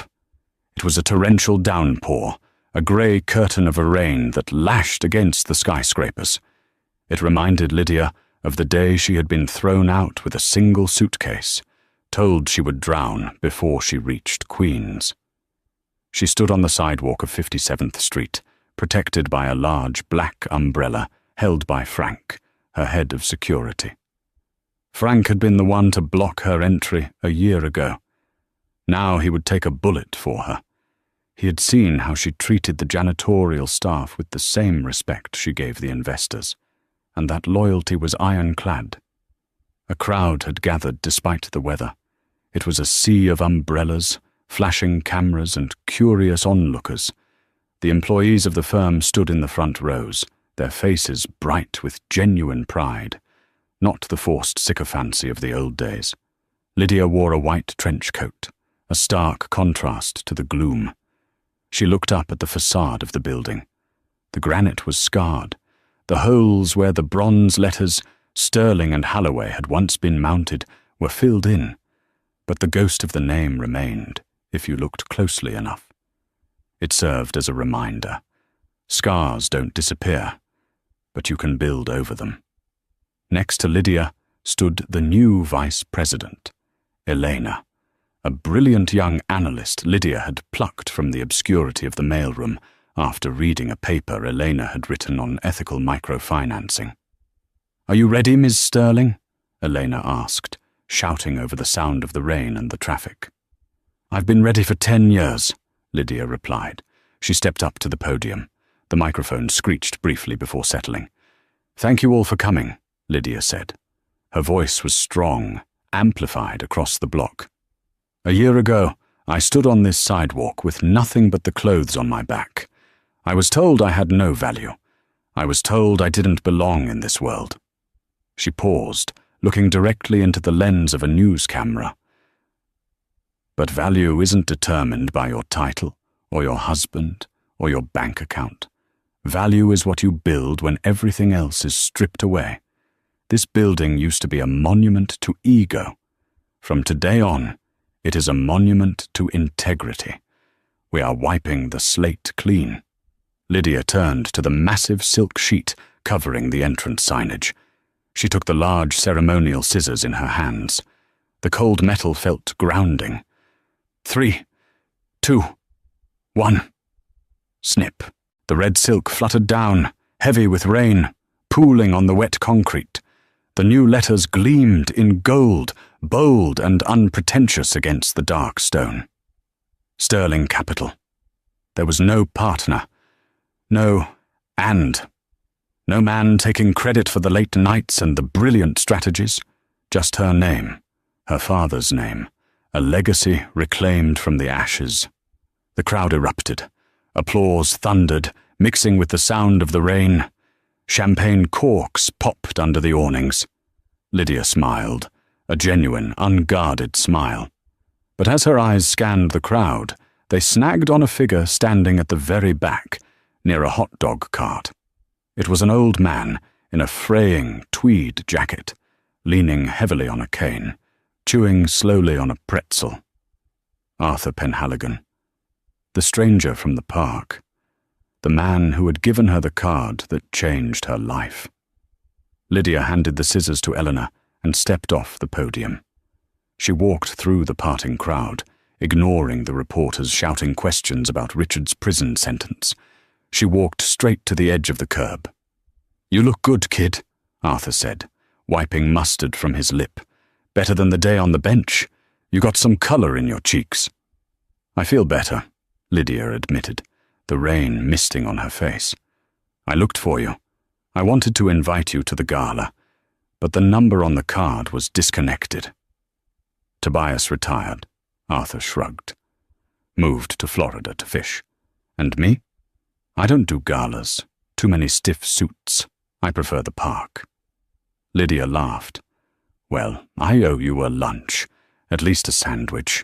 It was a torrential downpour, a grey curtain of a rain that lashed against the skyscrapers. It reminded Lydia of the day she had been thrown out with a single suitcase, told she would drown before she reached Queens. She stood on the sidewalk of 57th Street, protected by a large black umbrella held by Frank, her head of security. Frank had been the one to block her entry a year ago. Now he would take a bullet for her. He had seen how she treated the janitorial staff with the same respect she gave the investors, and that loyalty was ironclad. A crowd had gathered despite the weather. It was a sea of umbrellas, flashing cameras, and curious onlookers. The employees of the firm stood in the front rows, their faces bright with genuine pride, not the forced sycophancy of the old days. Lydia wore a white trench coat, a stark contrast to the gloom. She looked up at the facade of the building. The granite was scarred. The holes where the bronze letters Sterling and Holloway had once been mounted were filled in, but the ghost of the name remained, if you looked closely enough. It served as a reminder. Scars don't disappear, but you can build over them. Next to Lydia stood the new vice president, Elena, a brilliant young analyst Lydia had plucked from the obscurity of the mailroom after reading a paper Elena had written on ethical microfinancing. "Are you ready, Ms. Sterling?" Elena asked, shouting over the sound of the rain and the traffic. "I've been ready for 10 years, Lydia replied. She stepped up to the podium. The microphone screeched briefly before settling. "Thank you all for coming," Lydia said. Her voice was strong, amplified across the block. "A year ago, I stood on this sidewalk with nothing but the clothes on my back. I was told I had no value. I was told I didn't belong in this world." She paused, looking directly into the lens of a news camera. "But value isn't determined by your title, or your husband, or your bank account. Value is what you build when everything else is stripped away. This building used to be a monument to ego. From today on, it is a monument to integrity. We are wiping the slate clean." Lydia turned to the massive silk sheet covering the entrance signage. She took the large ceremonial scissors in her hands. The cold metal felt grounding. 3, 2, 1. Snip. The red silk fluttered down, heavy with rain, pooling on the wet concrete. The new letters gleamed in gold, bold and unpretentious against the dark stone. Sterling Capital. There was no partner. No man taking credit for the late nights and the brilliant strategies. Just her name, her father's name, a legacy reclaimed from the ashes. The crowd erupted. Applause thundered, mixing with the sound of the rain. Champagne corks popped under the awnings. Lydia smiled, a genuine, unguarded smile. But as her eyes scanned the crowd, they snagged on a figure standing at the very back, near a hot dog cart. It was an old man in a fraying tweed jacket, leaning heavily on a cane, chewing slowly on a pretzel. Arthur Penhaligon. The stranger from the park. The man who had given her the card that changed her life. Lydia handed the scissors to Eleanor and stepped off the podium. She walked through the parting crowd, ignoring the reporters shouting questions about Richard's prison sentence. She walked straight to the edge of the curb. "You look good, kid," Arthur said, wiping mustard from his lip. "Better than the day on the bench. You got some color in your cheeks." "I feel better," Lydia admitted, the rain misting on her face. "I looked for you. I wanted to invite you to the gala, but the number on the card was disconnected." Tobias retired. Arthur shrugged. "Moved to Florida to fish. And me? I don't do galas. Too many stiff suits. I prefer the park." Lydia laughed. "Well, I owe you a lunch, at least a sandwich."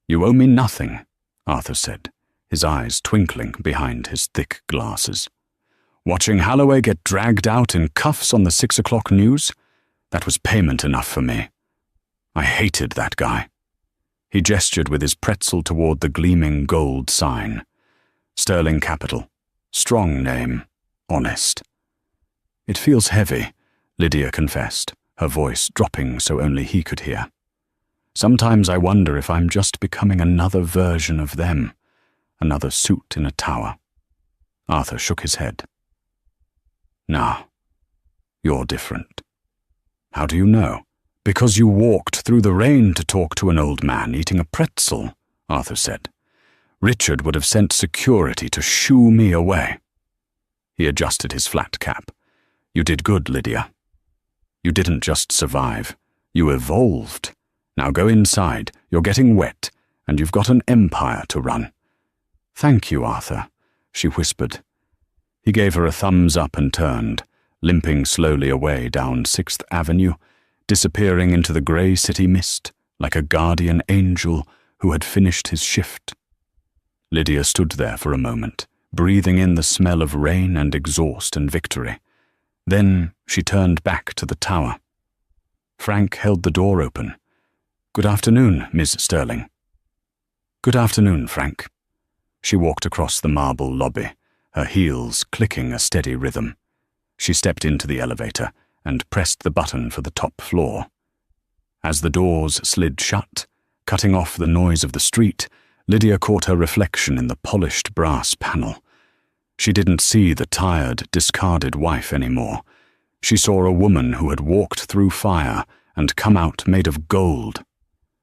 "You owe me nothing," Arthur said, his eyes twinkling behind his thick glasses. "Watching Holloway get dragged out in cuffs on the 6 o'clock news? That was payment enough for me. I hated that guy." He gestured with his pretzel toward the gleaming gold sign. "Sterling Capital. Strong name. Honest." "It feels heavy," Lydia confessed, her voice dropping so only he could hear. "Sometimes I wonder if I'm just becoming another version of them, another suit in a tower." Arthur shook his head. "No, you're different." "How do you know?" "Because you walked through the rain to talk to an old man eating a pretzel," Arthur said. "Richard would have sent security to shoo me away." He adjusted his flat cap. "You did good, Lydia. You didn't just survive. You evolved. Now go inside. You're getting wet, and you've got an empire to run." "Thank you, Arthur," she whispered. He gave her a thumbs up and turned, limping slowly away down 6th Avenue, disappearing into the grey city mist like a guardian angel who had finished his shift. Lydia stood there for a moment, breathing in the smell of rain and exhaust and victory. Then she turned back to the tower. Frank held the door open. "Good afternoon, Miss Sterling." "Good afternoon, Frank." She walked across the marble lobby, her heels clicking a steady rhythm. She stepped into the elevator and pressed the button for the top floor. As the doors slid shut, cutting off the noise of the street, Lydia caught her reflection in the polished brass panel. She didn't see the tired, discarded wife anymore. She saw a woman who had walked through fire and come out made of gold.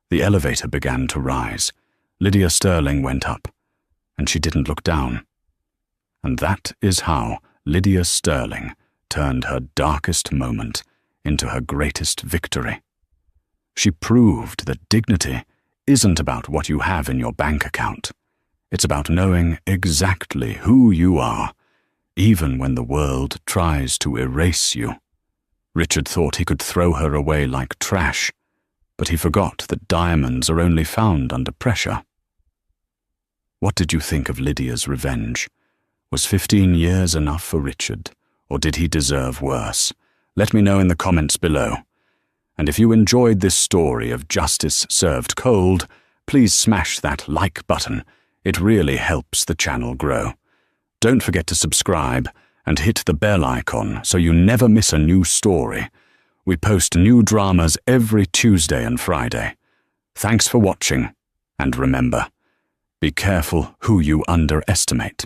The elevator began to rise. Lydia Sterling went up, and she didn't look down. And that is how Lydia Sterling turned her darkest moment into her greatest victory. She proved that dignity isn't about what you have in your bank account. It's about knowing exactly who you are, even when the world tries to erase you. Richard thought he could throw her away like trash, but he forgot that diamonds are only found under pressure. What did you think of Lydia's revenge? Was 15 years enough for Richard, or did he deserve worse? Let me know in the comments below. And if you enjoyed this story of justice served cold, please smash that like button. It really helps the channel grow. Don't forget to subscribe and hit the bell icon so you never miss a new story. We post new dramas every Tuesday and Friday. Thanks for watching, and remember, be careful who you underestimate.